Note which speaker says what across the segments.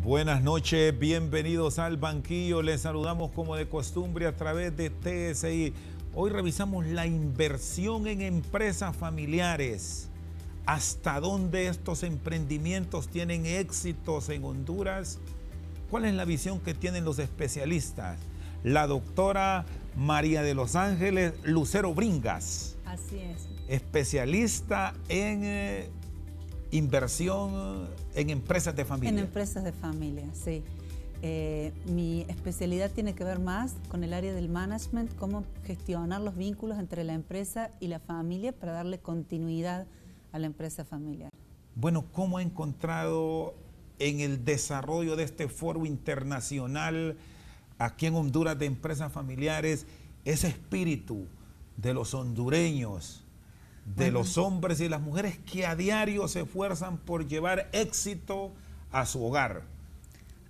Speaker 1: Buenas noches, bienvenidos al banquillo. Les saludamos como de costumbre a través de TSI. Hoy revisamos la inversión en empresas familiares. ¿Hasta dónde estos emprendimientos tienen éxitos en Honduras? ¿Cuál es la visión que tienen los especialistas? La doctora María de los Ángeles Lucero Bringas.
Speaker 2: Así es.
Speaker 1: Especialista en inversión en empresas de familia.
Speaker 2: En empresas de familia, sí. Mi especialidad tiene que ver más con el área del management, cómo gestionar los vínculos entre la empresa y la familia para darle continuidad a la empresa familiar.
Speaker 1: Bueno, ¿cómo ha encontrado en el desarrollo de este foro internacional aquí en Honduras de empresas familiares ese espíritu de los hondureños, de los hombres y las mujeres que a diario se esfuerzan por llevar éxito a su hogar?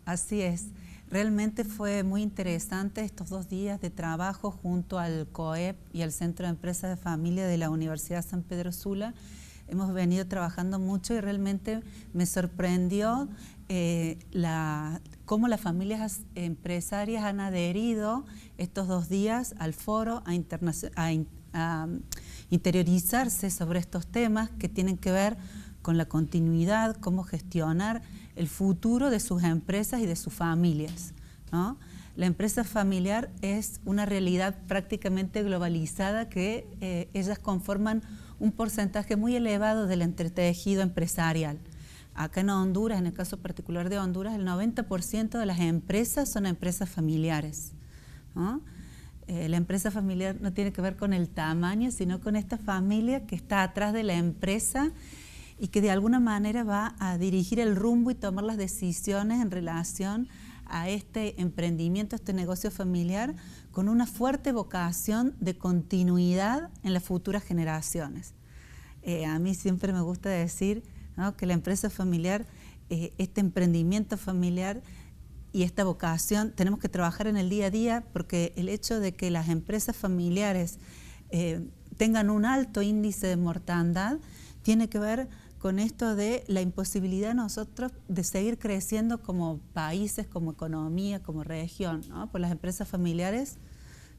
Speaker 2: Así es. Realmente fue muy interesante estos 2 días de trabajo junto al COEP y al Centro de Empresas de Familia de la Universidad San Pedro Sula. Hemos venido trabajando mucho y realmente me sorprendió cómo las familias empresarias han adherido estos 2 días al foro a interiorizarse sobre estos temas que tienen que ver con la continuidad, cómo gestionar el futuro de sus empresas y de sus familias, ¿no? La empresa familiar es una realidad prácticamente globalizada que ellas conforman un porcentaje muy elevado del entretejido empresarial. Acá en Honduras, en el caso particular de Honduras, el 90% de las empresas son empresas familiares, ¿no? La empresa familiar no tiene que ver con el tamaño, sino con esta familia que está atrás de la empresa y que de alguna manera va a dirigir el rumbo y tomar las decisiones en relación a este emprendimiento, este negocio familiar, con una fuerte vocación de continuidad en las futuras generaciones. A mí siempre me gusta decir, ¿no?, que la empresa familiar, este emprendimiento familiar y esta vocación, tenemos que trabajar en el día a día, porque el hecho de que las empresas familiares tengan un alto índice de mortandad tiene que ver con esto de la imposibilidad de nosotros de seguir creciendo como países, como economía, como región, ¿no? Pues las empresas familiares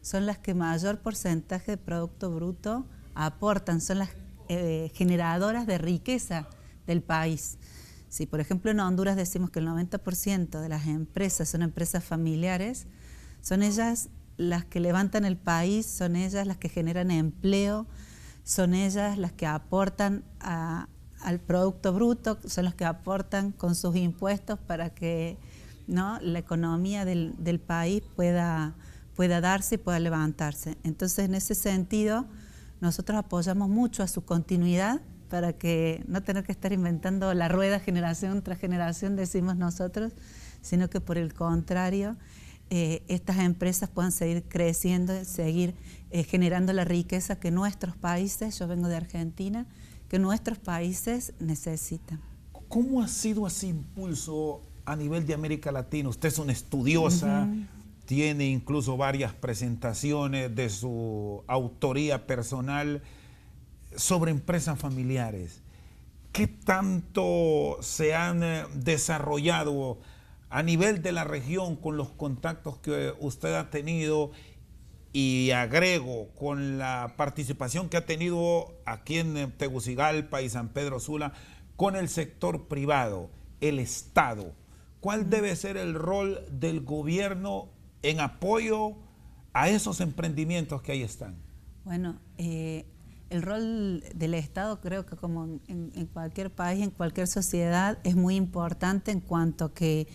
Speaker 2: son las que mayor porcentaje de Producto Bruto aportan, son las generadoras de riqueza del país. Si, por ejemplo, en Honduras decimos que el 90% de las empresas son empresas familiares, son ellas las que levantan el país, son ellas las que generan empleo, son ellas las que aportan al Producto Bruto, son las que aportan con sus impuestos para que, ¿no?, la economía del país pueda darse y pueda levantarse. Entonces, en ese sentido, nosotros apoyamos mucho a su continuidad para que no tener que estar inventando la rueda generación tras generación, decimos nosotros, sino que por el contrario, estas empresas puedan seguir creciendo, seguir generando la riqueza que nuestros países, yo vengo de Argentina, que nuestros países necesitan.
Speaker 1: ¿Cómo ha sido ese impulso a nivel de América Latina? Usted es una estudiosa, tiene incluso varias presentaciones de su autoría personal sobre empresas familiares. ¿Qué tanto se han desarrollado a nivel de la región con los contactos que usted ha tenido? Y agrego, con la participación que ha tenido aquí en Tegucigalpa y San Pedro Sula, con el sector privado, el Estado. ¿Cuál debe ser el rol del gobierno en apoyo a esos emprendimientos que ahí están?
Speaker 2: Bueno, el rol del Estado, creo que como en cualquier país, en cualquier sociedad, es muy importante en cuanto a que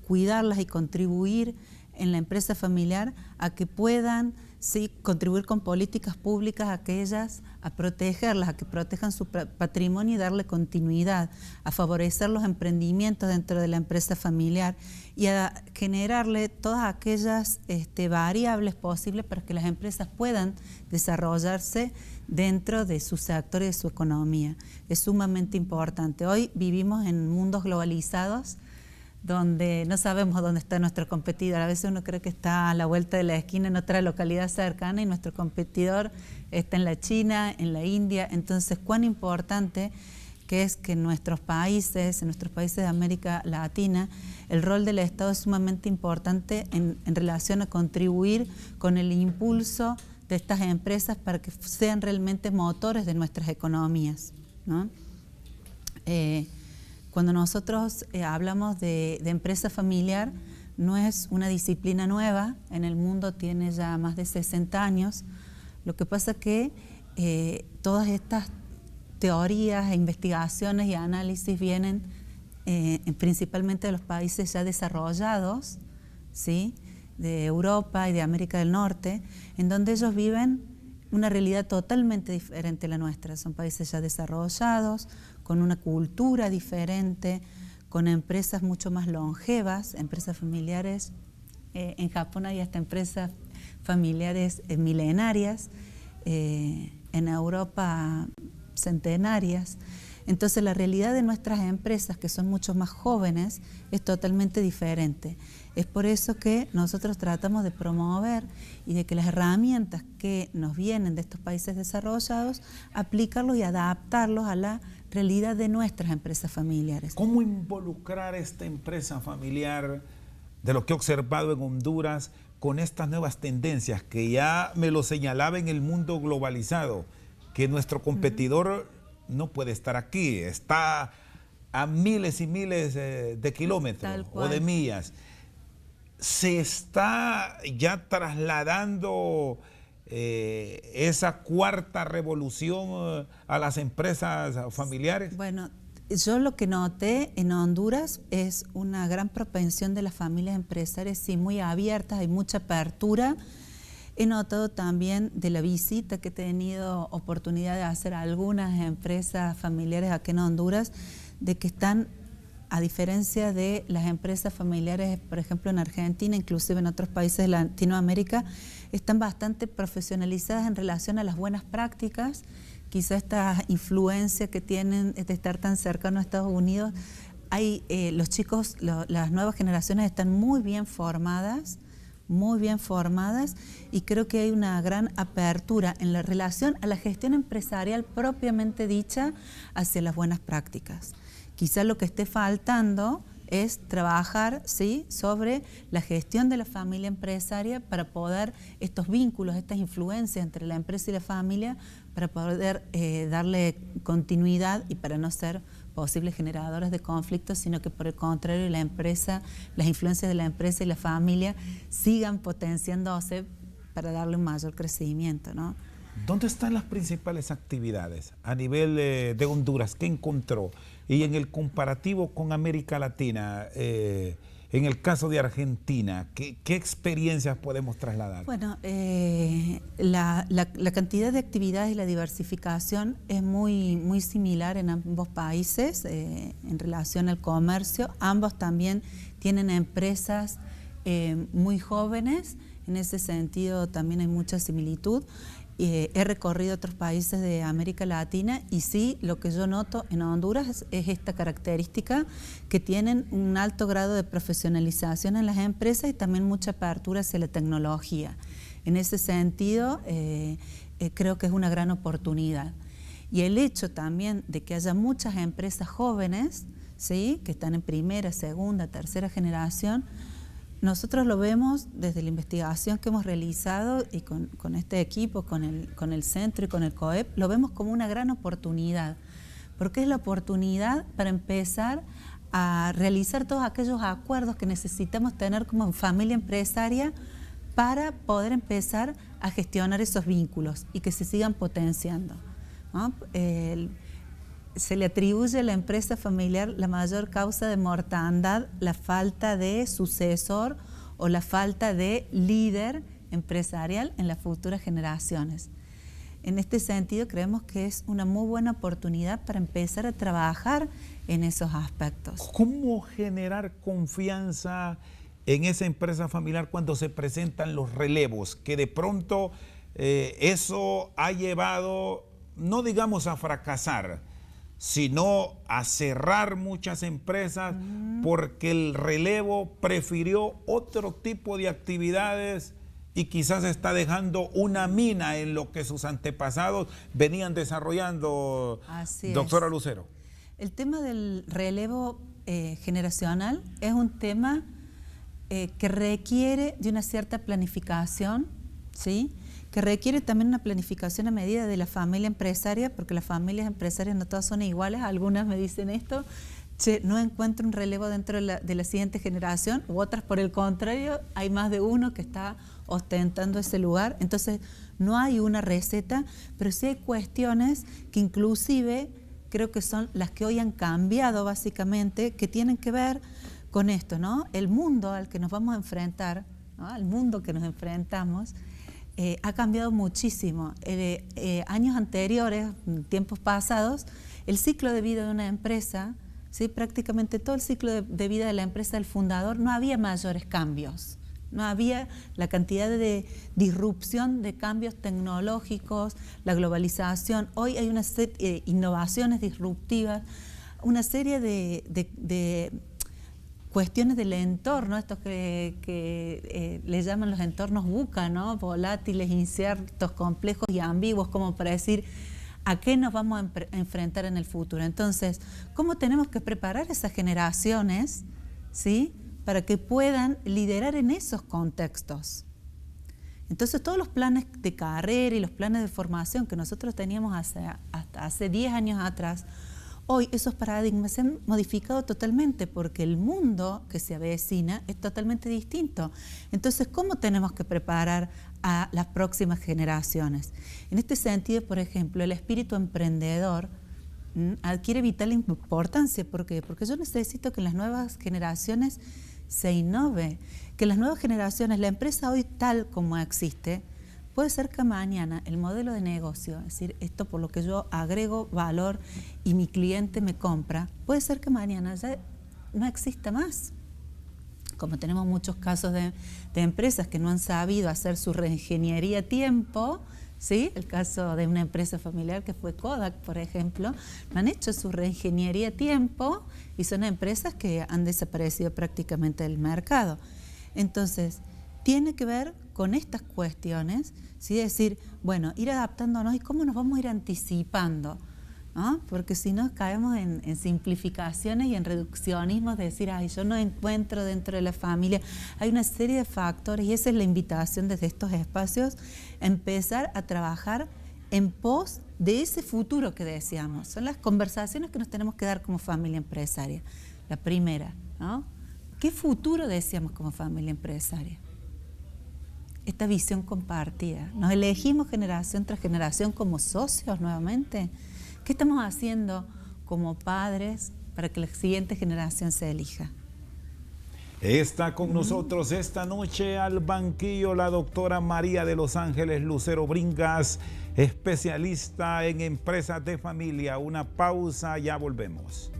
Speaker 2: cuidarlas y contribuir en la empresa familiar a que puedan, sí, contribuir con políticas públicas a aquellas, a protegerlas, a que protejan su patrimonio y darle continuidad, a favorecer los emprendimientos dentro de la empresa familiar y a generarle todas aquellas variables posibles para que las empresas puedan desarrollarse dentro de su sector y de su economía. Es sumamente importante. Hoy vivimos en mundos globalizados donde no sabemos dónde está nuestro competidor. A veces uno cree que está a la vuelta de la esquina en otra localidad cercana y nuestro competidor está en la China, en la India. Entonces, cuán importante que es que en nuestros países de América Latina, el rol del Estado es sumamente importante en relación a contribuir con el impulso de estas empresas para que sean realmente motores de nuestras economías, ¿no? Cuando nosotros hablamos de empresa familiar, no es una disciplina nueva, en el mundo tiene ya más de 60 años. Lo que pasa que todas estas teorías, investigaciones y análisis vienen principalmente de los países ya desarrollados, ¿sí?, de Europa y de América del Norte, en donde ellos viven una realidad totalmente diferente a la nuestra. Son países ya desarrollados, con una cultura diferente, con empresas mucho más longevas, empresas familiares. En Japón hay hasta empresas familiares milenarias, en Europa centenarias. Entonces la realidad de nuestras empresas, que son mucho más jóvenes, es totalmente diferente. Es por eso que nosotros tratamos de promover y de que las herramientas que nos vienen de estos países desarrollados, aplicarlos y adaptarlos a la realidad de nuestras empresas familiares.
Speaker 1: ¿Cómo involucrar esta empresa familiar, de lo que he observado en Honduras, con estas nuevas tendencias que ya me lo señalaba en el mundo globalizado, que nuestro competidor no puede estar aquí, está a miles y miles de kilómetros o de millas? ¿Se está ya trasladando esa cuarta revolución a las empresas familiares?
Speaker 2: Bueno, yo lo que noté en Honduras es una gran propensión de las familias empresarias, sí, muy abiertas, hay mucha apertura. He notado también de la visita que he tenido oportunidad de hacer a algunas empresas familiares aquí en Honduras, de que están, a diferencia de las empresas familiares, por ejemplo en Argentina, inclusive en otros países de Latinoamérica, están bastante profesionalizadas en relación a las buenas prácticas. Quizá esta influencia que tienen de estar tan cercano a Estados Unidos, los chicos, las nuevas generaciones están muy bien formadas, y creo que hay una gran apertura en la relación a la gestión empresarial propiamente dicha hacia las buenas prácticas. Quizá lo que esté faltando es trabajar, ¿sí?, sobre la gestión de la familia empresaria para poder estos vínculos, estas influencias entre la empresa y la familia, para poder darle continuidad y para no ser posibles generadores de conflictos, sino que por el contrario la empresa, las influencias de la empresa y la familia sigan potenciándose para darle un mayor crecimiento, ¿no?
Speaker 1: ¿Dónde están las principales actividades a nivel de Honduras? ¿Qué encontró? Y en el comparativo con América Latina, en el caso de Argentina, ¿qué experiencias podemos trasladar?
Speaker 2: Bueno, la cantidad de actividades y la diversificación es muy similar en ambos países en relación al comercio. Ambos también tienen empresas muy jóvenes, en ese sentido también hay mucha similitud. He recorrido otros países de América Latina y sí, lo que yo noto en Honduras es esta característica, que tienen un alto grado de profesionalización en las empresas y también mucha apertura hacia la tecnología. En ese sentido, creo que es una gran oportunidad. Y el hecho también de que haya muchas empresas jóvenes, ¿sí?, que están en primera, segunda, tercera generación, nosotros lo vemos desde la investigación que hemos realizado y con este equipo, con el centro y con el COEP, lo vemos como una gran oportunidad, porque es la oportunidad para empezar a realizar todos aquellos acuerdos que necesitamos tener como familia empresaria para poder empezar a gestionar esos vínculos y que se sigan potenciando, ¿no? Se le atribuye a la empresa familiar la mayor causa de mortandad, la falta de sucesor o la falta de líder empresarial en las futuras generaciones. En este sentido, creemos que es una muy buena oportunidad para empezar a trabajar en esos aspectos.
Speaker 1: ¿Cómo generar confianza en esa empresa familiar cuando se presentan los relevos? Que de pronto eso ha llevado, no digamos a fracasar, sino a cerrar muchas empresas porque el relevo prefirió otro tipo de actividades y quizás está dejando una mina en lo que sus antepasados venían desarrollando.
Speaker 2: Así
Speaker 1: doctora
Speaker 2: es.
Speaker 1: Lucero.
Speaker 2: El tema del relevo generacional es un tema que requiere de una cierta planificación, ¿sí? Que requiere también una planificación a medida de la familia empresaria, porque las familias empresarias no todas son iguales. Algunas me dicen esto, che, no encuentro un relevo dentro de la siguiente generación, u otras por el contrario, hay más de uno que está ostentando ese lugar. Entonces no hay una receta, pero sí hay cuestiones que inclusive creo que son las que hoy han cambiado básicamente, que tienen que ver con esto, ¿no? El mundo al que nos vamos a enfrentar, ¿no? Al mundo que nos enfrentamos, ha cambiado muchísimo. Años anteriores, tiempos pasados, el ciclo de vida de una empresa, ¿sí? Prácticamente todo el ciclo de vida de la empresa del fundador, no había mayores cambios. No había la cantidad de disrupción de cambios tecnológicos, la globalización. Hoy hay una serie de innovaciones disruptivas, una serie de cuestiones del entorno, estos que le llaman los entornos VUCA, ¿no? Volátiles, inciertos, complejos y ambiguos, como para decir a qué nos vamos a enfrentar en el futuro. Entonces, ¿cómo tenemos que preparar esas generaciones, ¿sí?, para que puedan liderar en esos contextos? Entonces, todos los planes de carrera y los planes de formación que nosotros teníamos hasta hace 10 años atrás, hoy esos paradigmas se han modificado totalmente porque el mundo que se avecina es totalmente distinto. Entonces, ¿cómo tenemos que preparar a las próximas generaciones? En este sentido, por ejemplo, el espíritu emprendedor adquiere vital importancia. ¿Por qué? Porque yo necesito que en las nuevas generaciones se innove, que en las nuevas generaciones, la empresa hoy tal como existe, puede ser que mañana el modelo de negocio, es decir, esto por lo que yo agrego valor y mi cliente me compra, puede ser que mañana ya no exista más. Como tenemos muchos casos de empresas que no han sabido hacer su reingeniería a tiempo, ¿sí? El caso de una empresa familiar que fue Kodak, por ejemplo, no han hecho su reingeniería a tiempo y son empresas que han desaparecido prácticamente del mercado. Entonces, tiene que ver con estas cuestiones, ¿sí? Decir, bueno, ir adaptándonos y cómo nos vamos a ir anticipando, ¿no? Porque si no caemos en simplificaciones y en reduccionismos de decir, ay, yo no encuentro dentro de la familia. Hay una serie de factores y esa es la invitación desde estos espacios, empezar a trabajar en pos de ese futuro que deseamos. Son las conversaciones que nos tenemos que dar como familia empresaria. La primera, ¿no? ¿Qué futuro deseamos como familia empresaria? Esta visión compartida. ¿Nos elegimos generación tras generación como socios nuevamente? ¿Qué estamos haciendo como padres para que la siguiente generación se elija?
Speaker 1: Está con nosotros esta noche al banquillo la doctora María de los Ángeles Lucero Bringas, especialista en empresas de familia. Una pausa, ya volvemos.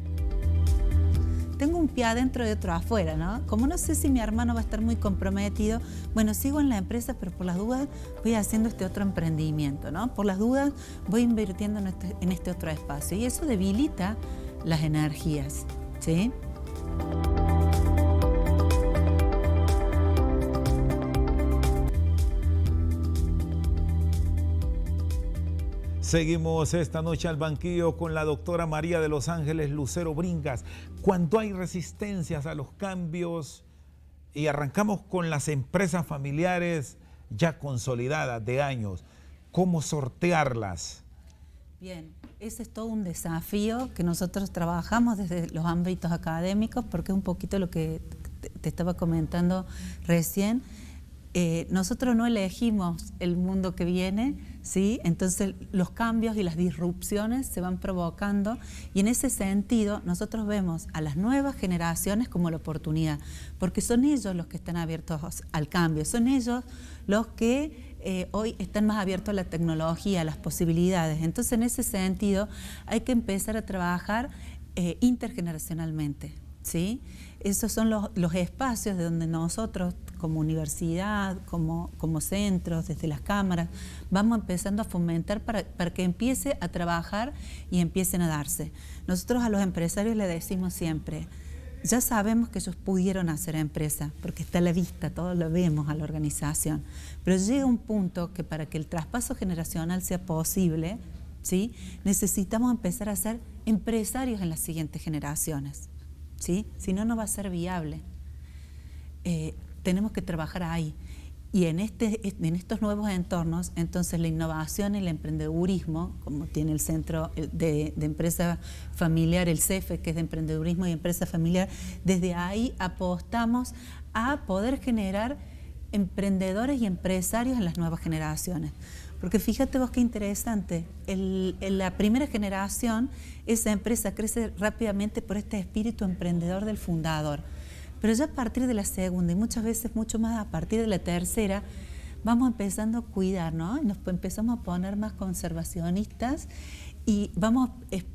Speaker 2: Tengo un pie adentro y otro afuera, ¿no? Como no sé si mi hermano va a estar muy comprometido, bueno, sigo en la empresa, pero por las dudas voy haciendo este otro emprendimiento, ¿no? Por las dudas voy invirtiendo en este otro espacio y eso debilita las energías, ¿sí?
Speaker 1: Seguimos esta noche al banquillo con la doctora María de los Ángeles Lucero Bringas. Cuando hay resistencias a los cambios, y arrancamos con las empresas familiares ya consolidadas de años, ¿cómo sortearlas?
Speaker 2: Bien, ese es todo un desafío que nosotros trabajamos desde los ámbitos académicos, porque es un poquito lo que te estaba comentando recién. Nosotros no elegimos el mundo que viene, ¿sí? Entonces los cambios y las disrupciones se van provocando y en ese sentido nosotros vemos a las nuevas generaciones como la oportunidad, porque son ellos los que están abiertos al cambio, son ellos los que hoy están más abiertos a la tecnología, a las posibilidades. Entonces en ese sentido hay que empezar a trabajar intergeneracionalmente, ¿sí? Esos son los espacios de donde nosotros, como universidad, como centros, desde las cámaras, vamos empezando a fomentar para que empiece a trabajar y empiecen a darse. Nosotros a los empresarios les decimos siempre, ya sabemos que ellos pudieron hacer empresa, porque está a la vista, todos lo vemos a la organización, pero llega un punto que para que el traspaso generacional sea posible, ¿sí? Necesitamos empezar a hacer empresarios en las siguientes generaciones, ¿sí? Si no, no va a ser viable. Tenemos que trabajar ahí. Y en estos nuevos entornos, entonces la innovación y el emprendedurismo, como tiene el Centro de Empresa Familiar, el CEFE, que es de Emprendedurismo y Empresa Familiar, desde ahí apostamos a poder generar emprendedores y empresarios en las nuevas generaciones. Porque fíjate vos qué interesante, en la primera generación esa empresa crece rápidamente por este espíritu emprendedor del fundador. Pero ya a partir de la segunda y muchas veces mucho más a partir de la tercera, vamos empezando a cuidar, ¿no? Y nos empezamos a poner más conservacionistas y vamos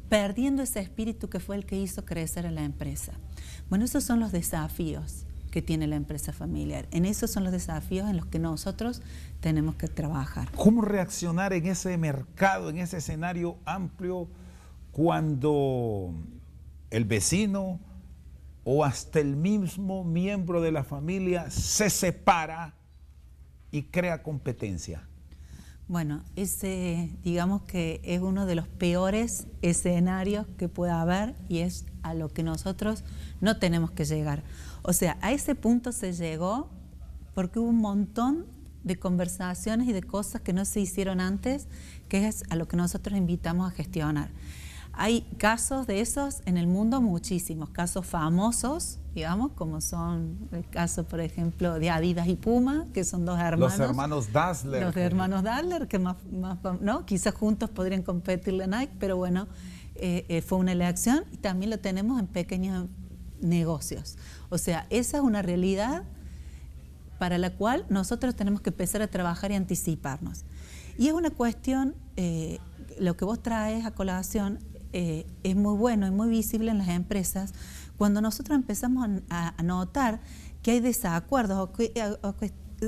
Speaker 2: perdiendo ese espíritu que fue el que hizo crecer a la empresa. Bueno, esos son los desafíos que tiene la empresa familiar. En esos son los desafíos en los que nosotros tenemos que trabajar.
Speaker 1: ¿Cómo reaccionar en ese mercado, en ese escenario amplio, cuando el vecino o hasta el mismo miembro de la familia se separa y crea competencia?
Speaker 2: Bueno, ese digamos que es uno de los peores escenarios que pueda haber y es a lo que nosotros no tenemos que llegar. O sea, a ese punto se llegó porque hubo un montón de conversaciones y de cosas que no se hicieron antes, que es a lo que nosotros invitamos a gestionar. Hay casos de esos en el mundo, muchísimos, casos famosos, digamos, como son el caso, por ejemplo, de Adidas y Puma, que son dos hermanos.
Speaker 1: Los hermanos Dassler.
Speaker 2: Los hermanos Dassler, que ¿no? Quizás juntos podrían competirle a Nike, pero bueno, fue una elección y también lo tenemos en pequeños negocios. O sea, esa es una realidad para la cual nosotros tenemos que empezar a trabajar y anticiparnos. Y es una cuestión, lo que vos traes a colación, es muy bueno y muy visible en las empresas cuando nosotros empezamos a notar que hay desacuerdos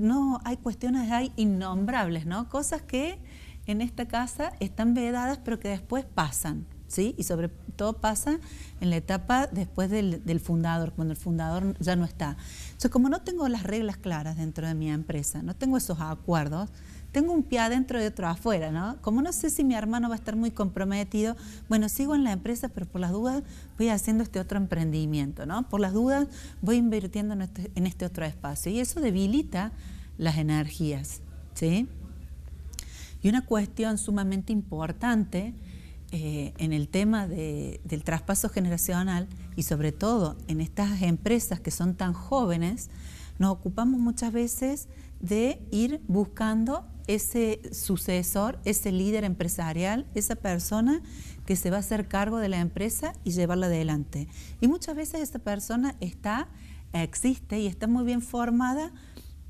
Speaker 2: no hay cuestiones, hay innombrables, ¿no? Cosas que en esta casa están vedadas pero que después pasan, ¿sí? Y sobre todo pasa en la etapa después del fundador, cuando el fundador ya no está. Entonces, como no tengo las reglas claras dentro de mi empresa, no tengo esos acuerdos, tengo un pie adentro y otro afuera, ¿no? Como no sé si mi hermano va a estar muy comprometido, bueno, sigo en la empresa, pero por las dudas voy haciendo este otro emprendimiento, ¿no? Por las dudas voy invirtiendo en este otro espacio. Y eso debilita las energías, ¿sí? Y una cuestión sumamente importante en el tema del traspaso generacional y sobre todo en estas empresas que son tan jóvenes, nos ocupamos muchas veces de ir buscando ese sucesor, ese líder empresarial, esa persona que se va a hacer cargo de la empresa y llevarla adelante. Y muchas veces esa persona existe y está muy bien formada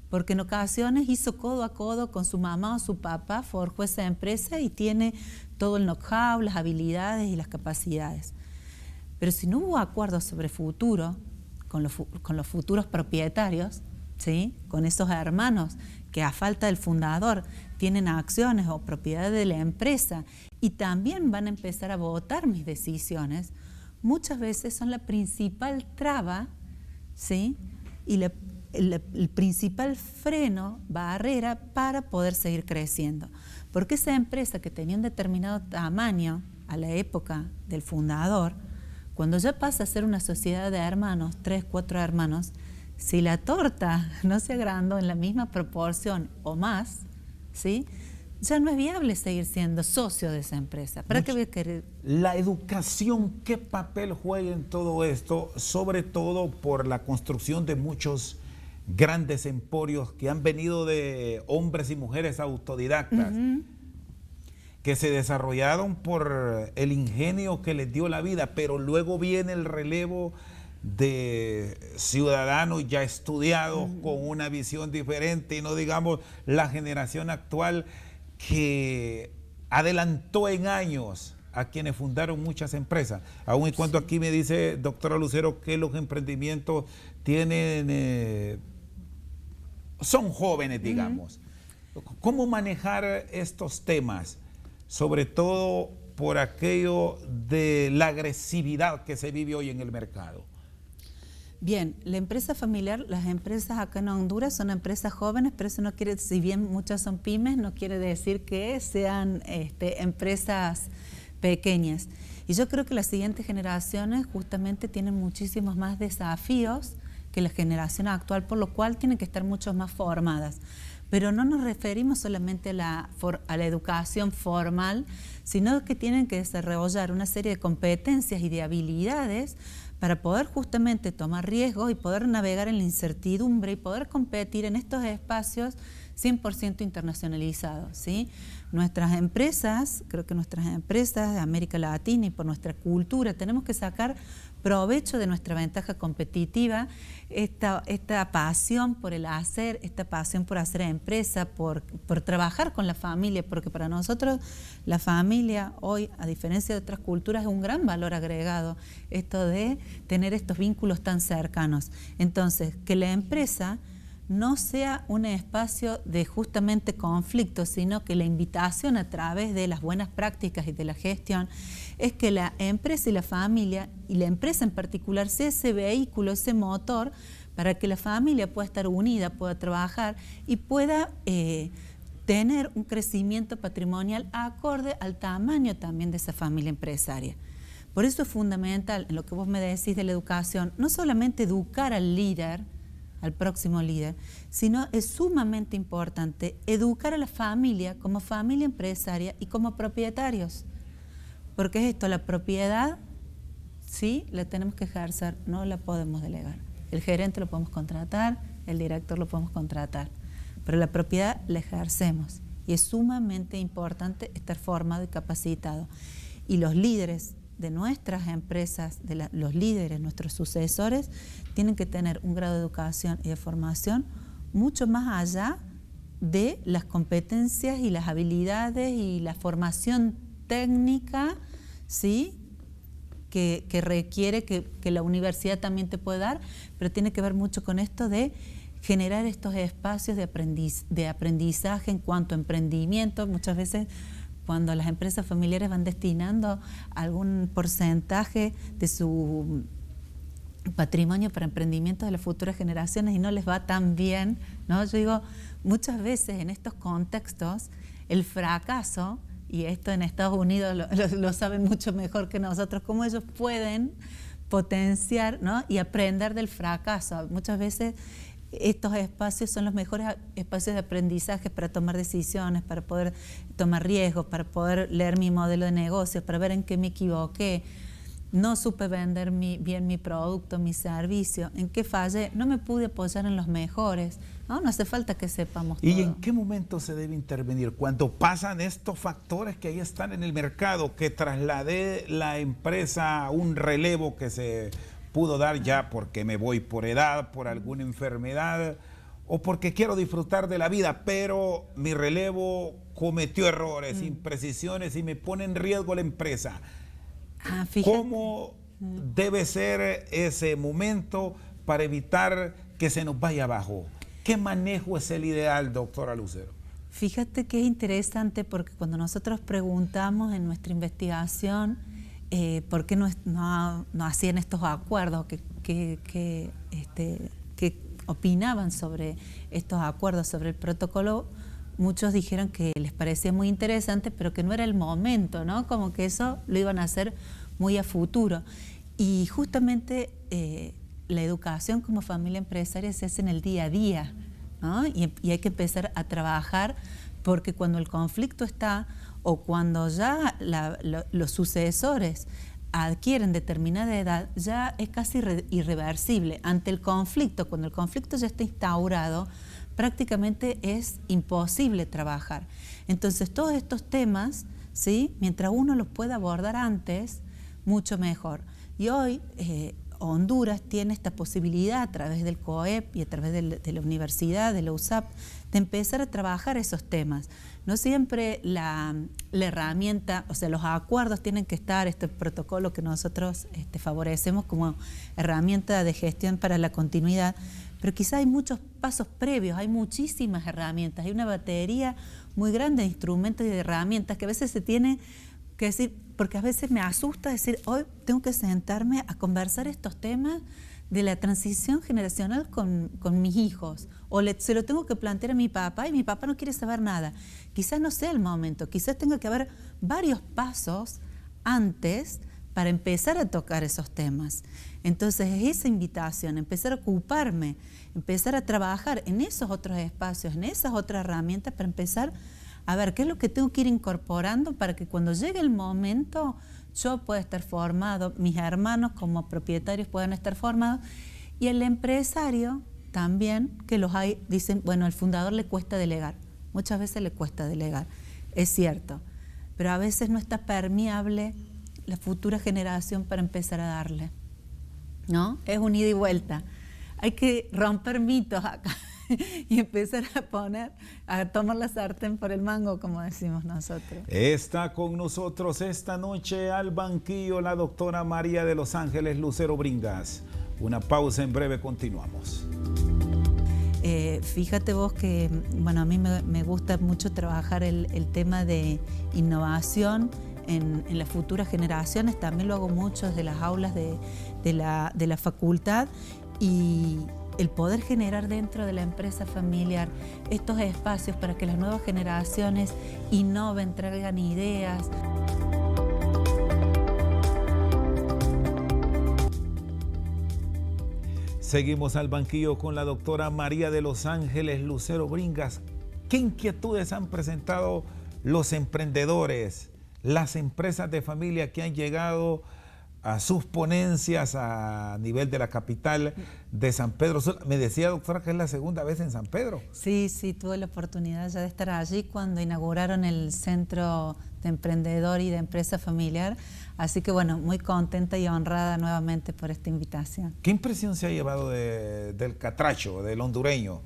Speaker 2: porque en ocasiones hizo codo a codo con su mamá o su papá, forjó esa empresa y tiene todo el know-how, las habilidades y las capacidades. Pero si no hubo acuerdos sobre futuro con los futuros propietarios, ¿sí? Con esos hermanos que a falta del fundador tienen acciones o propiedades de la empresa y también van a empezar a votar mis decisiones, muchas veces son la principal traba, ¿sí? Y el principal freno, barrera para poder seguir creciendo. Porque esa empresa que tenía un determinado tamaño a la época del fundador, cuando ya pasa a ser una sociedad de hermanos, 3, 4 hermanos, si la torta no se agrandó en la misma proporción o más, ¿sí? Ya no es viable seguir siendo socio de esa empresa. ¿Para qué voy a querer?
Speaker 1: La educación, ¿qué papel juega en todo esto? Sobre todo por la construcción de muchos grandes emporios que han venido de hombres y mujeres autodidactas, que se desarrollaron por el ingenio que les dio la vida, pero luego viene el relevo de ciudadanos ya estudiados con una visión diferente y no digamos la generación actual que adelantó en años a quienes fundaron muchas empresas. Aún y cuando aquí me dice, doctora Lucero, que los emprendimientos tienen, son jóvenes, digamos. ¿Cómo manejar estos temas? Sobre todo por aquello de la agresividad que se vive hoy en el mercado.
Speaker 2: Bien, la empresa familiar, las empresas acá en Honduras son empresas jóvenes, pero eso no quiere, si bien muchas son pymes, no quiere decir que sean empresas pequeñas. Y yo creo que las siguientes generaciones justamente tienen muchísimos más desafíos que la generación actual, por lo cual tienen que estar mucho más formadas. Pero no nos referimos solamente a la educación formal, sino que tienen que desarrollar una serie de competencias y de habilidades para poder justamente tomar riesgos y poder navegar en la incertidumbre y poder competir en estos espacios 100% internacionalizados, ¿sí? Nuestras empresas, creo que nuestras empresas de América Latina y por nuestra cultura, tenemos que sacar provecho de nuestra ventaja competitiva, esta pasión por el hacer, esta pasión por hacer empresa, por trabajar con la familia, porque para nosotros la familia hoy, a diferencia de otras culturas, es un gran valor agregado, esto de tener estos vínculos tan cercanos. Entonces, que la empresa no sea un espacio de justamente conflicto, sino que la invitación a través de las buenas prácticas y de la gestión es que la empresa y la familia, y la empresa en particular, sea ese vehículo, ese motor, para que la familia pueda estar unida, pueda trabajar y pueda tener un crecimiento patrimonial acorde al tamaño también de esa familia empresaria. Por eso es fundamental, en lo que vos me decís de la educación, no solamente educar al líder, al próximo líder, sino es sumamente importante educar a la familia como familia empresaria y como propietarios. Porque es esto, la propiedad, sí, la tenemos que ejercer, no la podemos delegar. El gerente lo podemos contratar, el director lo podemos contratar, pero la propiedad la ejercemos y es sumamente importante estar formado y capacitado. Y los líderes de nuestras empresas, los líderes, nuestros sucesores, tienen que tener un grado de educación y de formación mucho más allá de las competencias y las habilidades y la formación técnica, ¿sí?, que requiere que la universidad también te puede dar, pero tiene que ver mucho con esto de generar estos espacios de aprendizaje en cuanto a emprendimiento. Muchas veces cuando las empresas familiares van destinando algún porcentaje de su patrimonio para emprendimiento de las futuras generaciones y no les va tan bien, ¿no? Yo digo, muchas veces en estos contextos el fracaso, y esto en Estados Unidos lo saben mucho mejor que nosotros, cómo ellos pueden potenciar, ¿no?, y aprender del fracaso. Muchas veces estos espacios son los mejores espacios de aprendizaje para tomar decisiones, para poder tomar riesgos, para poder leer mi modelo de negocio, para ver en qué me equivoqué. No supe vender bien mi producto, mi servicio, en qué fallé, no me pude apoyar en los mejores. No hace falta que sepamos todo.
Speaker 1: ¿Y en qué momento se debe intervenir? Cuando pasan estos factores que ahí están en el mercado, que trasladé la empresa a un relevo que se pudo dar ya porque me voy por edad, por alguna enfermedad o porque quiero disfrutar de la vida, pero mi relevo cometió errores, imprecisiones y me pone en riesgo la empresa. ¿Cómo debe ser ese momento para evitar que se nos vaya abajo? ¿Qué manejo es el ideal, doctora Lucero?
Speaker 2: Fíjate que es interesante porque cuando nosotros preguntamos en nuestra investigación por qué no hacían estos acuerdos, que opinaban sobre estos acuerdos, sobre el protocolo, muchos dijeron que les parecía muy interesante, pero que no era el momento, ¿no? Como que eso lo iban a hacer muy a futuro. Y justamente la educación como familia empresaria se hace en el día a día, ¿no? Y hay que empezar a trabajar porque cuando el conflicto está o cuando ya los sucesores adquieren determinada edad, ya es casi irreversible. Ante el conflicto, cuando el conflicto ya está instaurado, prácticamente es imposible trabajar. Entonces, todos estos temas, ¿sí?, mientras uno los pueda abordar antes, mucho mejor. Y hoy Honduras tiene esta posibilidad a través del COEP y a través de la universidad, de la USAP, de empezar a trabajar esos temas. No siempre la herramienta, o sea, los acuerdos tienen que estar, este protocolo que nosotros favorecemos como herramienta de gestión para la continuidad, pero quizá hay muchos pasos previos, hay muchísimas herramientas, hay una batería muy grande de instrumentos y de herramientas que a veces se tiene que decir, porque a veces me asusta decir, hoy tengo que sentarme a conversar estos temas de la transición generacional con mis hijos, o se lo tengo que plantear a mi papá y mi papá no quiere saber nada. Quizás no sea el momento, quizás tenga que haber varios pasos antes para empezar a tocar esos temas. Entonces es esa invitación, empezar a ocuparme, empezar a trabajar en esos otros espacios, en esas otras herramientas para empezar a ver qué es lo que tengo que ir incorporando para que cuando llegue el momento yo pueda estar formado, mis hermanos como propietarios puedan estar formados y el empresario también, que los hay, dicen, bueno, al fundador le cuesta delegar, muchas veces le cuesta delegar, es cierto, pero a veces no está permeable la futura generación para empezar a darle, ¿no? Es un ida y vuelta. Hay que romper mitos acá y empezar a tomar la sartén por el mango, como decimos nosotros.
Speaker 1: Está con nosotros esta noche al banquillo la doctora María de los Ángeles Lucero Bringas. Una pausa, en breve continuamos.
Speaker 2: Fíjate vos que, bueno, a mí me gusta mucho trabajar el tema de innovación en las futuras generaciones. También lo hago mucho desde las aulas de la facultad y el poder generar dentro de la empresa familiar estos espacios para que las nuevas generaciones innoven, traigan ideas.
Speaker 1: Seguimos al banquillo con la doctora María de los Ángeles Lucero Bringas. ¿Qué inquietudes han presentado los emprendedores, las empresas de familia que han llegado a sus ponencias a nivel de la capital de San Pedro Sula? Me decía, doctora, que es la segunda vez en San Pedro.
Speaker 2: Sí, tuve la oportunidad ya de estar allí cuando inauguraron el Centro de Emprendedor y de Empresa Familiar. Así que bueno, muy contenta y honrada nuevamente por esta invitación.
Speaker 1: ¿Qué impresión se ha llevado del catracho, del hondureño?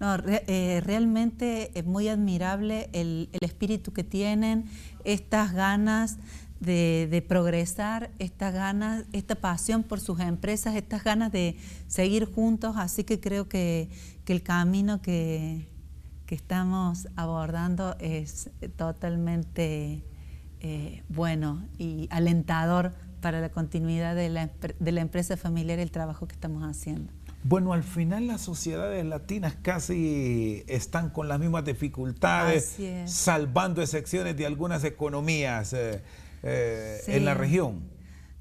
Speaker 2: No, realmente es muy admirable el espíritu que tienen, estas ganas de progresar, esta pasión por sus empresas, estas ganas de seguir juntos. Así que creo que el camino que estamos abordando es totalmente bueno y alentador para la continuidad de la empresa familiar y el trabajo que estamos haciendo.
Speaker 1: Bueno, al final las sociedades latinas casi están con las mismas dificultades, salvando excepciones de algunas economías en la región.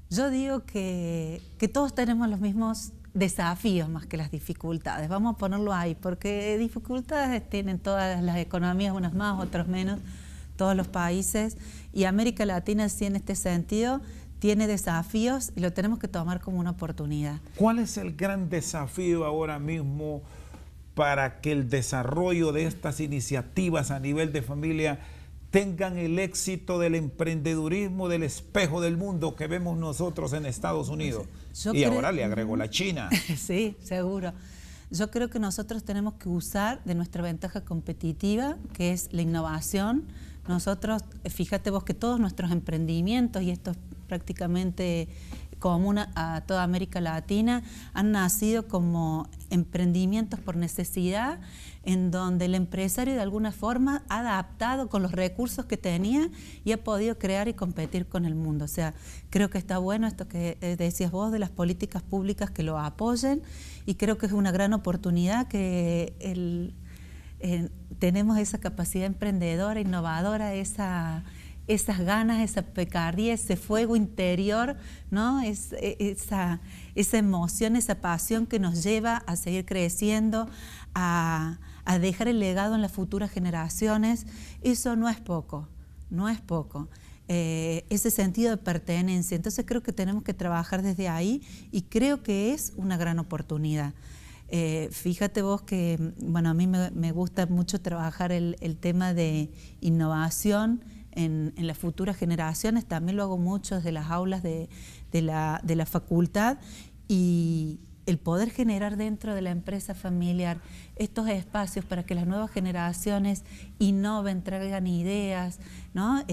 Speaker 2: Yo digo que todos tenemos los mismos desafíos más que las dificultades, vamos a ponerlo ahí, porque dificultades tienen todas las economías, unas más, otras menos, todos los países, y América Latina sí en este sentido tiene desafíos y lo tenemos que tomar como una oportunidad.
Speaker 1: ¿Cuál es el gran desafío ahora mismo para que el desarrollo de estas iniciativas a nivel de familia tengan el éxito del emprendedurismo, del espejo del mundo que vemos nosotros en Estados Unidos? Ahora le agrego la China.
Speaker 2: Sí, seguro. Yo creo que nosotros tenemos que usar de nuestra ventaja competitiva, que es la innovación. Nosotros, fíjate vos que todos nuestros emprendimientos, y esto es prácticamente común a toda América Latina, han nacido como emprendimientos por necesidad, en donde el empresario de alguna forma ha adaptado con los recursos que tenía y ha podido crear y competir con el mundo. O sea, creo que está bueno esto que decías vos de las políticas públicas que lo apoyen, y creo que es una gran oportunidad que tenemos esa capacidad emprendedora, innovadora, esas ganas, esa picardía, ese fuego interior, ¿no? Esa emoción, esa pasión que nos lleva a seguir creciendo, a dejar el legado en las futuras generaciones. Eso no es poco, no es poco. Ese sentido de pertenencia. Entonces creo que tenemos que trabajar desde ahí y creo que es una gran oportunidad. Fíjate vos que, bueno, a mí me gusta mucho trabajar el tema de innovación en las futuras generaciones. También lo hago mucho desde las aulas de la facultad, y el poder generar dentro de la empresa familiar estos espacios para que las nuevas generaciones innoven, traigan ideas, ¿no?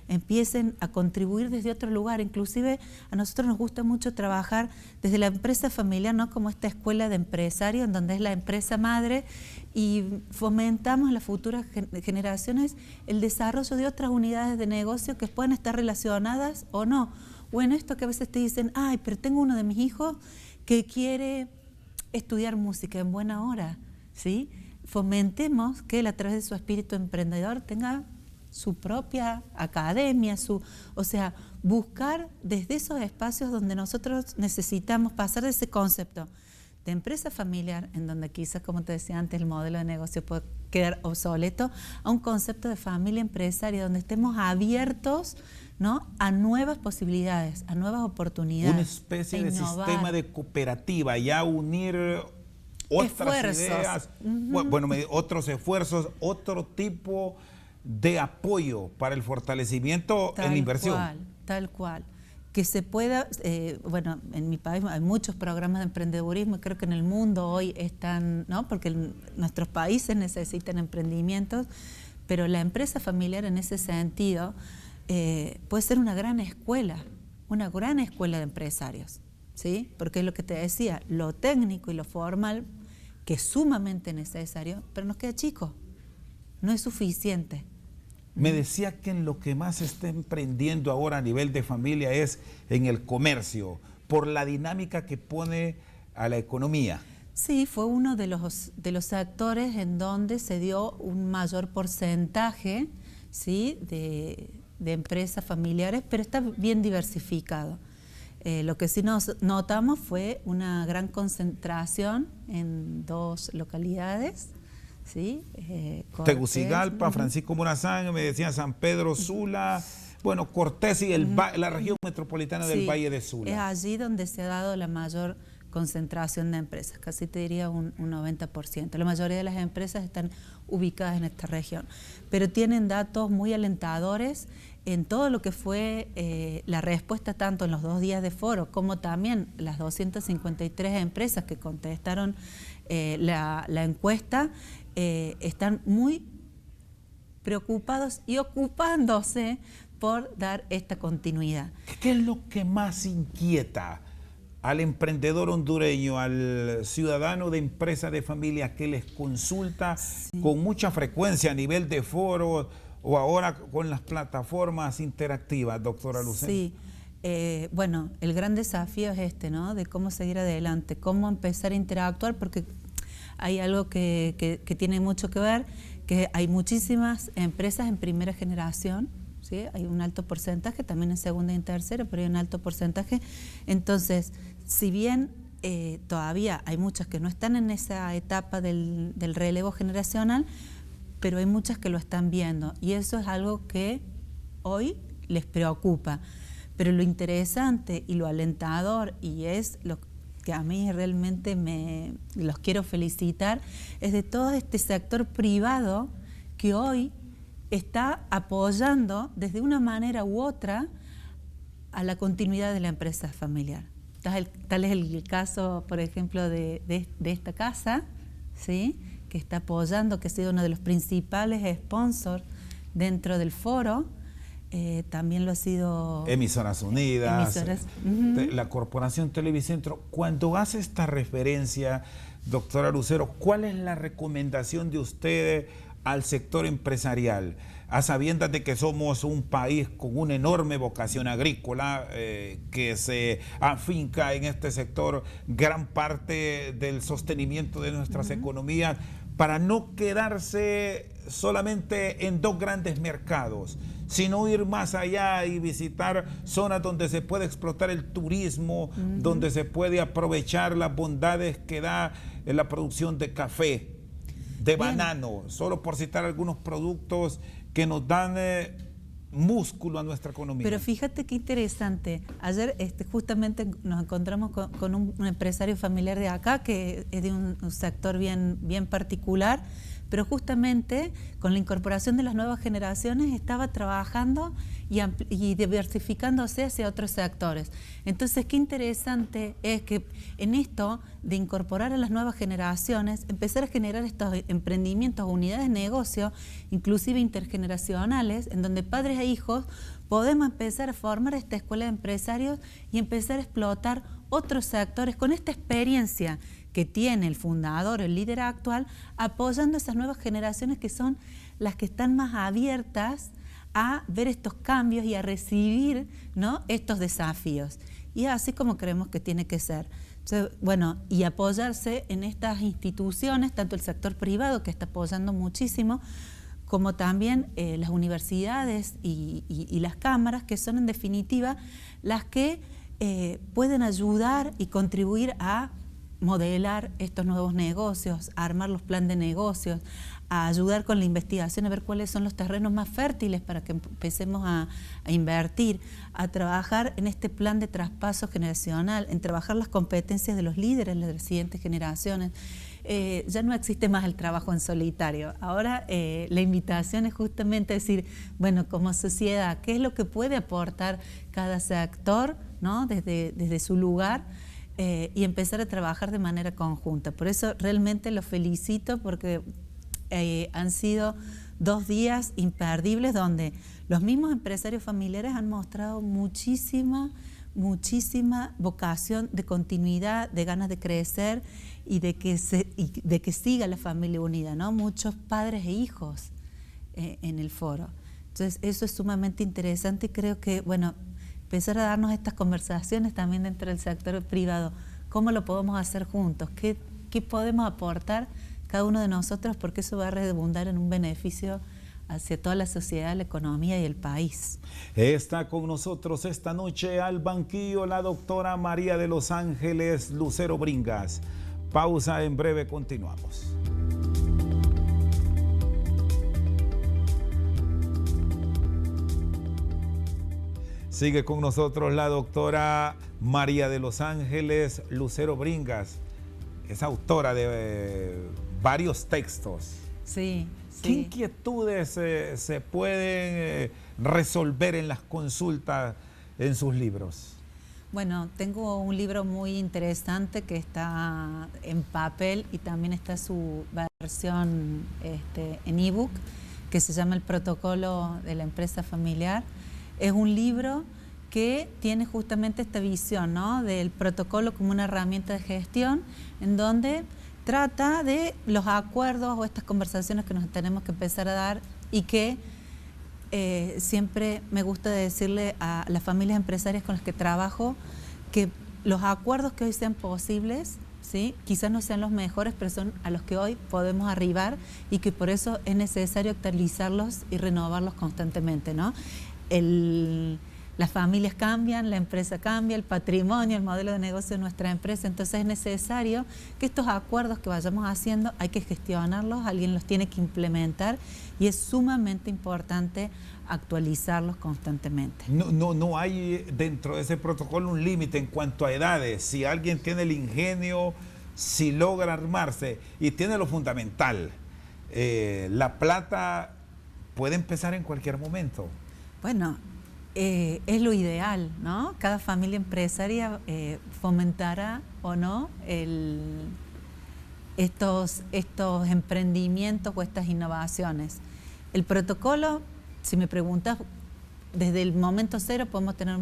Speaker 2: Empiecen a contribuir desde otro lugar. Inclusive a nosotros nos gusta mucho trabajar desde la empresa familiar, ¿no? Como esta escuela de empresarios, en donde es la empresa madre, y fomentamos en las futuras generaciones el desarrollo de otras unidades de negocio que puedan estar relacionadas o no. Bueno, esto que a veces te dicen, ay, pero tengo uno de mis hijos que quiere estudiar música en buena hora, ¿sí? Fomentemos que él, a través de su espíritu emprendedor, tenga su propia academia, o sea, buscar desde esos espacios donde nosotros necesitamos pasar de ese concepto de empresa familiar, en donde quizás, como te decía antes, el modelo de negocio puede quedar obsoleto, a un concepto de familia empresaria, donde estemos abiertos, ¿no?, a nuevas posibilidades, a nuevas oportunidades.
Speaker 1: Una especie de sistema de cooperativa, ya unir otras ideas, bueno, otros esfuerzos, otro tipo de apoyo para el fortalecimiento en la inversión.
Speaker 2: Tal cual. Que se pueda, bueno, en mi país hay muchos programas de emprendedurismo, creo que en el mundo hoy están, ¿no?, porque nuestros países necesitan emprendimientos, pero la empresa familiar en ese sentido puede ser una gran escuela de empresarios, ¿sí? Porque es lo que te decía, lo técnico y lo formal, que es sumamente necesario, pero nos queda chico, no es suficiente.
Speaker 1: Me decía que en lo que más se está emprendiendo ahora a nivel de familia es en el comercio, por la dinámica que pone a la economía.
Speaker 2: Sí, fue uno de los sectores en donde se dio un mayor porcentaje, ¿sí?, de empresas familiares, pero está bien diversificado. Lo que sí nos notamos fue una gran concentración en 2 localidades, ¿sí?
Speaker 1: Tegucigalpa, Francisco Morazán, me decían San Pedro Sula, bueno, Cortés y la región metropolitana del Valle de Sula.
Speaker 2: Es allí donde se ha dado la mayor concentración de empresas, casi te diría un 90%. La mayoría de las empresas están ubicadas en esta región, pero tienen datos muy alentadores en todo lo que fue la respuesta tanto en los 2 días de foro como también las 253 empresas que contestaron la encuesta. Están muy preocupados y ocupándose por dar esta continuidad.
Speaker 1: ¿Qué es lo que más inquieta al emprendedor hondureño, al ciudadano de empresa de familia que les consulta con mucha frecuencia a nivel de foros o ahora con las plataformas interactivas, doctora Lucena?
Speaker 2: Sí, bueno, el gran desafío es este, ¿no?, de cómo seguir adelante, cómo empezar a interactuar, porque hay algo que tiene mucho que ver, que hay muchísimas empresas en primera generación, ¿sí? Hay un alto porcentaje, también en segunda y en tercera, pero hay un alto porcentaje. Entonces, si bien todavía hay muchas que no están en esa etapa del relevo generacional, pero hay muchas que lo están viendo, y eso es algo que hoy les preocupa. Pero lo interesante y lo alentador, y es lo que a mí realmente los quiero felicitar, es de todo este sector privado que hoy está apoyando desde una manera u otra a la continuidad de la empresa familiar. Tal es el caso, por ejemplo, de esta casa, ¿sí?, que está apoyando, que ha sido uno de los principales sponsors dentro del foro. También lo ha sido
Speaker 1: Emisoras Unidas, la Corporación Televicentro. Cuando hace esta referencia, doctora Lucero, ¿cuál es la recomendación de ustedes al sector empresarial? A sabiendas de que somos un país con una enorme vocación agrícola, que se afinca en este sector gran parte del sostenimiento de nuestras economías, para no quedarse solamente en 2 grandes mercados, sino ir más allá y visitar zonas donde se puede explotar el turismo, donde se puede aprovechar las bondades que da la producción de café, de banano, solo por citar algunos productos que nos dan músculo a nuestra economía.
Speaker 2: Pero fíjate qué interesante. Ayer justamente nos encontramos con un empresario familiar de acá que es de un sector bien particular, pero justamente con la incorporación de las nuevas generaciones estaba trabajando y diversificándose hacia otros sectores. Entonces, qué interesante es que en esto de incorporar a las nuevas generaciones, empezar a generar estos emprendimientos, unidades de negocio, inclusive intergeneracionales, en donde padres e hijos podemos empezar a formar esta escuela de empresarios y empezar a explotar otros sectores con esta experiencia que tiene el fundador, el líder actual, apoyando a esas nuevas generaciones que son las que están más abiertas a ver estos cambios y a recibir, ¿no?, estos desafíos. Y así como creemos que tiene que ser. Entonces, bueno, y apoyarse en estas instituciones, tanto el sector privado, que está apoyando muchísimo, como también las universidades y las cámaras, que son en definitiva las que pueden ayudar y contribuir a modelar estos nuevos negocios, a armar los planes de negocios, a ayudar con la investigación, a ver cuáles son los terrenos más fértiles para que empecemos a invertir, a trabajar en este plan de traspaso generacional, en trabajar las competencias de los líderes de las siguientes generaciones. Ya no existe más el trabajo en solitario. Ahora la invitación es justamente decir, bueno, como sociedad, ¿qué es lo que puede aportar cada sector, ¿no? desde su lugar? Y empezar a trabajar de manera conjunta. Por eso realmente los felicito porque han sido 2 días imperdibles donde los mismos empresarios familiares han mostrado muchísima vocación de continuidad, de ganas de crecer y de que siga la familia unida, ¿no? Muchos padres e hijos en el foro. Entonces eso es sumamente interesante y creo que, bueno, empezar a darnos estas conversaciones también dentro del sector privado. ¿Cómo lo podemos hacer juntos? ¿Qué podemos aportar cada uno de nosotros? Porque eso va a redundar en un beneficio hacia toda la sociedad, la economía y el país.
Speaker 1: Está con nosotros esta noche al banquillo la doctora María de los Ángeles Lucero Bringas. Pausa, en breve continuamos. Sigue con nosotros la doctora María de los Ángeles Lucero Bringas. Es autora de varios textos.
Speaker 2: Sí.
Speaker 1: ¿Qué inquietudes se pueden resolver en las consultas en sus libros?
Speaker 2: Bueno, tengo un libro muy interesante que está en papel y también está su versión en ebook, que se llama El protocolo de la empresa familiar. Es un libro que tiene justamente esta visión, ¿no?, del protocolo como una herramienta de gestión, en donde trata de los acuerdos o estas conversaciones que nos tenemos que empezar a dar y que siempre me gusta decirle a las familias empresarias con las que trabajo que los acuerdos que hoy sean posibles, ¿sí?, quizás no sean los mejores, pero son a los que hoy podemos arribar y que por eso es necesario actualizarlos y renovarlos constantemente, ¿no? Las familias cambian, la empresa cambia, el patrimonio, el modelo de negocio de nuestra empresa. Entonces es necesario que estos acuerdos que vayamos haciendo hay que gestionarlos, alguien los tiene que implementar y es sumamente importante actualizarlos constantemente.
Speaker 1: No hay dentro de ese protocolo un límite en cuanto a edades. Si alguien tiene el ingenio, si logra armarse y tiene lo fundamental, la plata puede empezar en cualquier momento.
Speaker 2: Bueno, es lo ideal, ¿no? Cada familia empresaria fomentará o no estos emprendimientos o estas innovaciones. El protocolo, si me preguntas, desde el momento cero podemos tener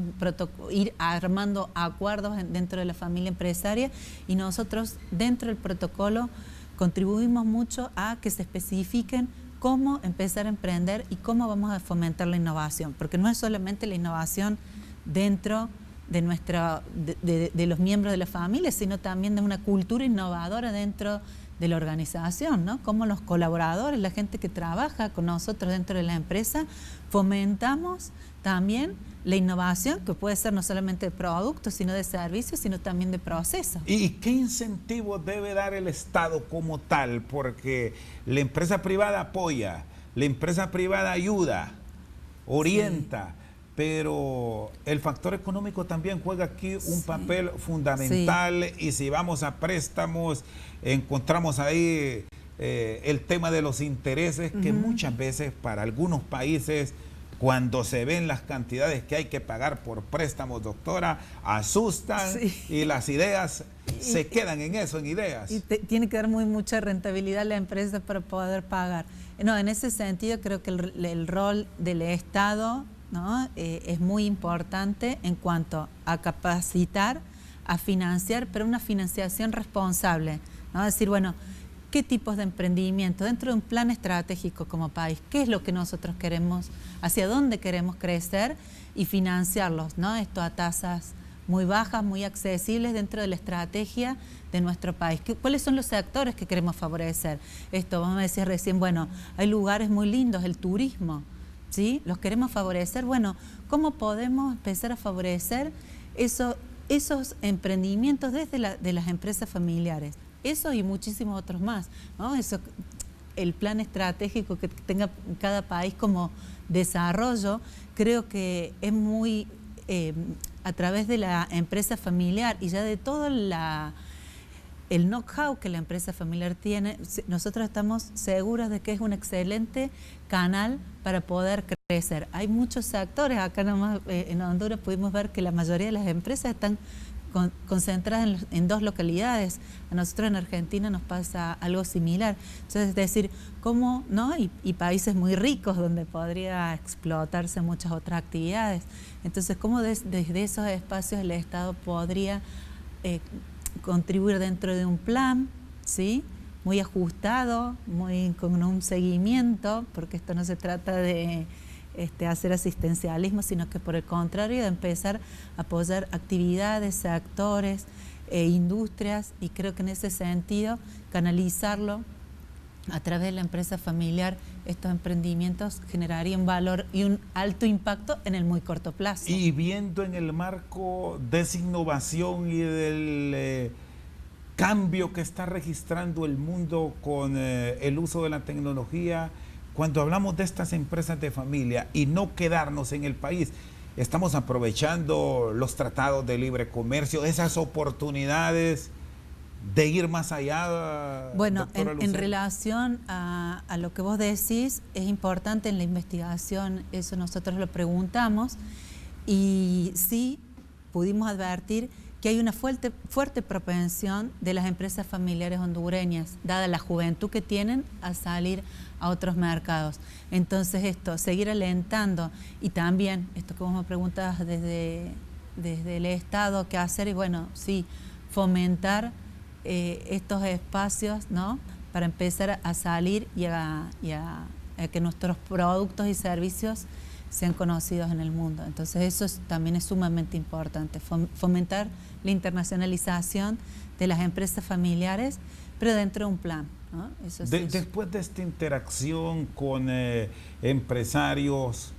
Speaker 2: ir armando acuerdos dentro de la familia empresaria y nosotros dentro del protocolo contribuimos mucho a que se especifiquen cómo empezar a emprender y cómo vamos a fomentar la innovación, porque no es solamente la innovación dentro de los miembros de la familia, sino también de una cultura innovadora dentro de la organización, ¿no? Cómo los colaboradores, la gente que trabaja con nosotros dentro de la empresa, fomentamos también la innovación, que puede ser no solamente de productos, sino de servicios, sino también de procesos.
Speaker 1: ¿Y qué incentivo debe dar el Estado como tal? Porque la empresa privada apoya, la empresa privada ayuda, orienta, sí, pero el factor económico también juega aquí un papel fundamental, sí, y si vamos a préstamos, encontramos ahí el tema de los intereses, que muchas veces para algunos países, cuando se ven las cantidades que hay que pagar por préstamos, doctora, asustan, sí, y las ideas se quedan en eso, en ideas.
Speaker 2: Y tiene que dar mucha rentabilidad a la empresa para poder pagar. No, en ese sentido creo que el rol del Estado, ¿no?, es muy importante en cuanto a capacitar, a financiar, pero una financiación responsable, ¿no? Decir, bueno, ¿qué tipos de emprendimiento dentro de un plan estratégico como país? ¿Qué es lo que nosotros queremos, hacia dónde queremos crecer y financiarlos, ¿no? Esto a tasas muy bajas, muy accesibles dentro de la estrategia de nuestro país. ¿Cuáles son los sectores que queremos favorecer? Esto, vos me decías recién, bueno, hay lugares muy lindos, el turismo, ¿sí? Los queremos favorecer. Bueno, ¿cómo podemos empezar a favorecer esos emprendimientos desde de las empresas familiares? Eso y muchísimos otros más, ¿no? Eso, el plan estratégico que tenga cada país como desarrollo, creo que es muy a través de la empresa familiar y ya de todo el know-how que la empresa familiar tiene, nosotros estamos seguros de que es un excelente canal para poder crecer. Hay muchos sectores, acá nomás en Honduras pudimos ver que la mayoría de las empresas están concentradas en 2 localidades. A nosotros en Argentina nos pasa algo similar. Entonces, es decir, ¿cómo, no? Y países muy ricos donde podría explotarse muchas otras actividades. Entonces, ¿cómo desde esos espacios el Estado podría contribuir dentro de un plan, ¿sí? Muy ajustado, con un seguimiento, porque esto no se trata de hacer asistencialismo, sino que por el contrario de empezar a apoyar actividades, sectores, industrias, y creo que en ese sentido canalizarlo a través de la empresa familiar, estos emprendimientos generarían valor y un alto impacto en el muy corto plazo.
Speaker 1: Y viendo en el marco de esa innovación y del cambio que está registrando el mundo con el uso de la tecnología, cuando hablamos de estas empresas de familia y no quedarnos en el país, estamos aprovechando los tratados de libre comercio, esas oportunidades de ir más allá.
Speaker 2: Bueno, en relación a lo que vos decís, es importante en la investigación, eso nosotros lo preguntamos, y sí pudimos advertir que hay una fuerte propensión de las empresas familiares hondureñas, dada la juventud que tienen, a salir a otros mercados. Entonces seguir alentando, y también esto que vos me preguntabas desde el Estado, qué hacer, y bueno, sí, fomentar estos espacios, ¿no? Para empezar a salir y a que nuestros productos y servicios sean conocidos en el mundo. Entonces eso también es sumamente importante, fomentar la internacionalización de las empresas familiares, pero dentro de un plan, ¿no? Eso sí.
Speaker 1: Después de esta interacción con empresarios,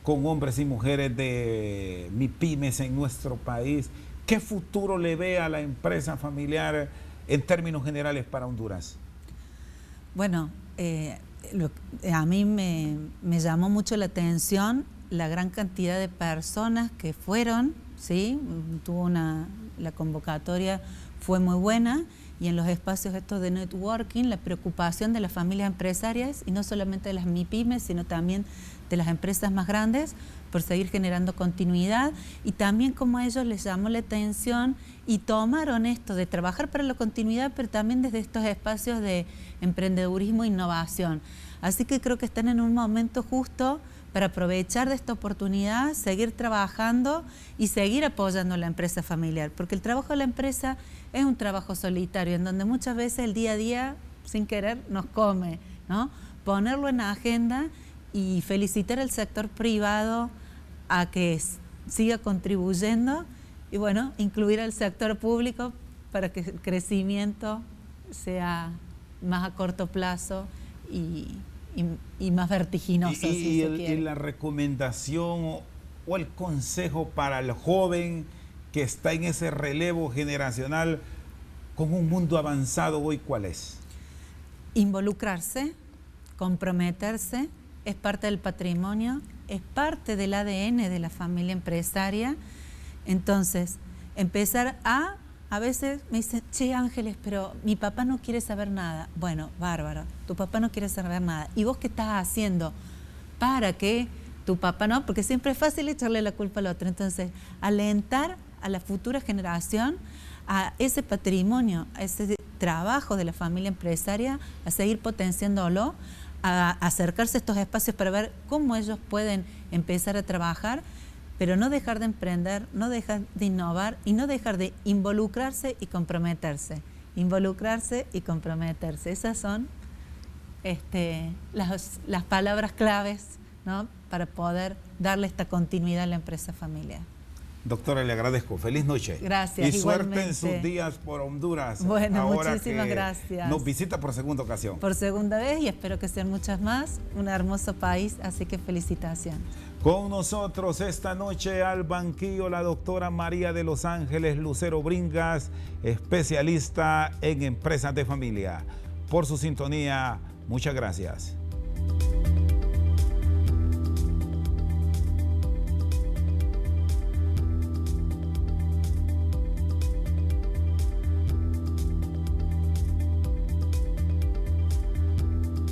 Speaker 1: con hombres y mujeres de MIPYMES en nuestro país, ¿qué futuro le ve a la empresa familiar en términos generales para Honduras?
Speaker 2: Bueno, a mí me llamó mucho la atención la gran cantidad de personas que fueron, ¿sí? La convocatoria fue muy buena, y en los espacios estos de networking, la preocupación de las familias empresarias, y no solamente de las MIPYMES, sino también de las empresas más grandes, por seguir generando continuidad, y también como a ellos les llamó la atención y tomaron esto de trabajar para la continuidad, pero también desde estos espacios de emprendedurismo e innovación. Así que creo que están en un momento justo para aprovechar de esta oportunidad, seguir trabajando y seguir apoyando a la empresa familiar, porque el trabajo de la empresa es un trabajo solitario, en donde muchas veces el día a día, sin querer, nos come, ¿no? Ponerlo en agenda y felicitar al sector privado a que siga contribuyendo, y bueno, incluir al sector público para que el crecimiento sea más a corto plazo y más vertiginoso.
Speaker 1: Y la recomendación o el consejo para el joven que está en ese relevo generacional con un mundo avanzado hoy, ¿cuál es?
Speaker 2: Involucrarse, comprometerse, es parte del patrimonio, es parte del ADN de la familia empresaria. Entonces, empezar a veces me dicen, che, Ángeles, pero mi papá no quiere saber nada. Bueno, bárbaro, tu papá no quiere saber nada. ¿Y vos qué estás haciendo para que tu papá no? Porque siempre es fácil echarle la culpa al otro. Entonces, alentar a la futura generación a ese patrimonio, a ese trabajo de la familia empresaria, a seguir potenciándolo, a acercarse a estos espacios para ver cómo ellos pueden empezar a trabajar, pero no dejar de emprender, no dejar de innovar y no dejar de involucrarse y comprometerse. Involucrarse y comprometerse. Esas son las palabras claves, ¿no? Para poder darle esta continuidad a la empresa familiar.
Speaker 1: Doctora, le agradezco. Feliz noche.
Speaker 2: Gracias.
Speaker 1: Y suerte en
Speaker 2: igualmente.
Speaker 1: sus días por Honduras.
Speaker 2: Bueno,
Speaker 1: ahora
Speaker 2: muchísimas
Speaker 1: que
Speaker 2: gracias.
Speaker 1: nos visita por segunda ocasión.
Speaker 2: Por segunda vez y espero que sean muchas más. Un hermoso país, así que felicitaciones.
Speaker 1: Con nosotros esta noche al banquillo la doctora María de los Ángeles Lucero Bringas, especialista en empresas de familia. Por su sintonía, muchas gracias.